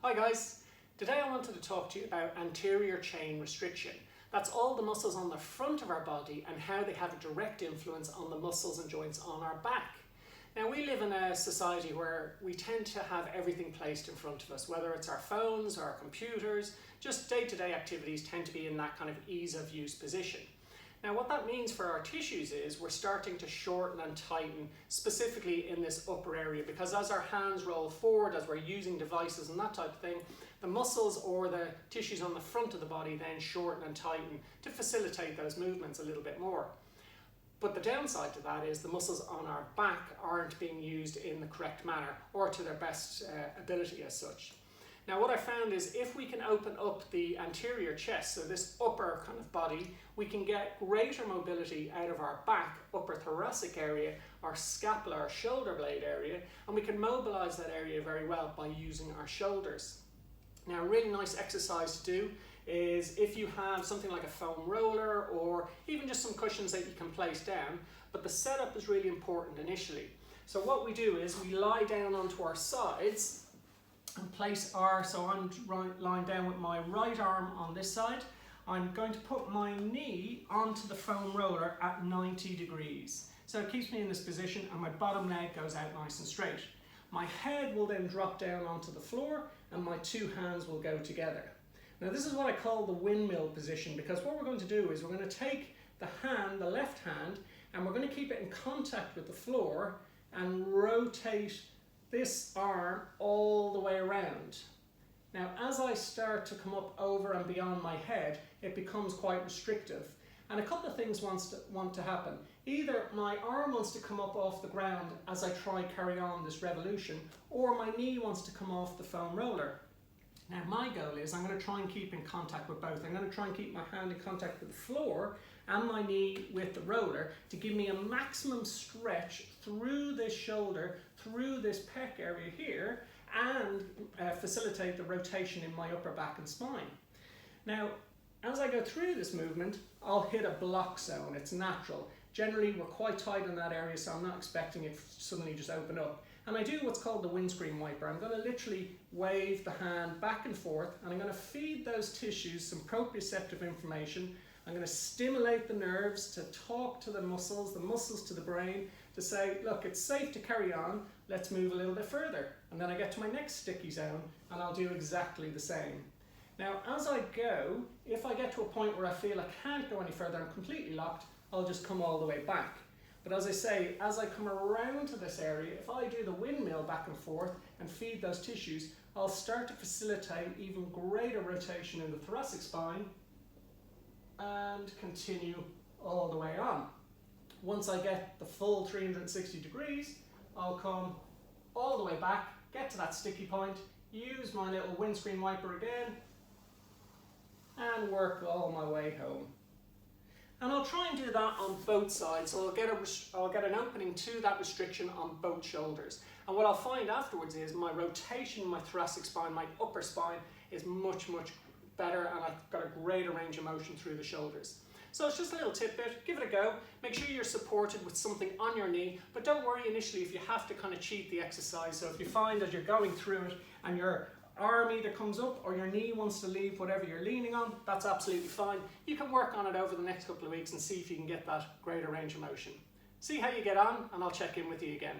Hi guys, today I wanted to talk to you about anterior chain restriction. That's all the muscles on the front of our body and how they have a direct influence on the muscles and joints on our back. Now we live in a society where we tend to have everything placed in front of us, whether it's our phones or our computers, just day-to-day activities tend to be in that kind of ease of use position. Now what that means for our tissues is we're starting to shorten and tighten, specifically in this upper area, because as our hands roll forward, as we're using devices and that type of thing, the muscles or the tissues on the front of the body then shorten and tighten to facilitate those movements a little bit more. But the downside to that is the muscles on our back aren't being used in the correct manner or to their best ability as such. Now what I found is if we can open up the anterior chest, so this upper kind of body, we can get greater mobility out of our back, upper thoracic area, our scapula, our shoulder blade area, and we can mobilize that area very well by using our shoulders. Now a really nice exercise to do is if you have something like a foam roller or even just some cushions that you can place down, but the setup is really important initially. So what we do is we lie down onto our sides and place so I'm lying down with my right arm on this side. I'm going to put my knee onto the foam roller at 90 degrees. So it keeps me in this position and my bottom leg goes out nice and straight. My head will then drop down onto the floor and my two hands will go together. Now this is what I call the windmill position, because what we're going to do is we're going to take the hand, the left hand, and we're going to keep it in contact with the floor and rotate this arm all the way around. Now as I start to come up over and beyond my head, it becomes quite restrictive, and a couple of things want to happen. Either my arm wants to come up off the ground as I carry on this revolution, or my knee wants to come off the foam roller. Now my goal is I'm going to try and keep in contact with both. I'm going to try and keep my hand in contact with the floor and my knee with the roller to give me a maximum stretch through this shoulder, through this pec area here, and facilitate the rotation in my upper back and spine. Now, as I go through this movement, I'll hit a block zone. It's natural. Generally, we're quite tight in that area, so I'm not expecting it to suddenly just open up. And I do what's called the windscreen wiper. I'm going to literally wave the hand back and forth, and I'm going to feed those tissues some proprioceptive information. I'm going to stimulate the nerves to talk to the muscles to the brain, to say, look, it's safe to carry on, let's move a little bit further. And then I get to my next sticky zone, and I'll do exactly the same. Now, as I go, if I get to a point where I feel I can't go any further, I'm completely locked, I'll just come all the way back. But as I say, as I come around to this area, if I do the windmill back and forth and feed those tissues, I'll start to facilitate even greater rotation in the thoracic spine and continue all the way on. Once I get the full 360 degrees, I'll come all the way back, get to that sticky point, use my little windscreen wiper again, and work all my way home. And I'll try and do that on both sides, so I'll get an opening to that restriction on both shoulders. And what I'll find afterwards is my rotation in my thoracic spine, my upper spine, is much, much better, and I've got a greater range of motion through the shoulders. So it's just a little tidbit, give it a go. Make sure you're supported with something on your knee, but don't worry initially if you have to kind of cheat the exercise. So if you find that you're going through it and your arm either comes up or your knee wants to leave whatever you're leaning on, that's absolutely fine. You can work on it over the next couple of weeks and see if you can get that greater range of motion. See how you get on, and I'll check in with you again.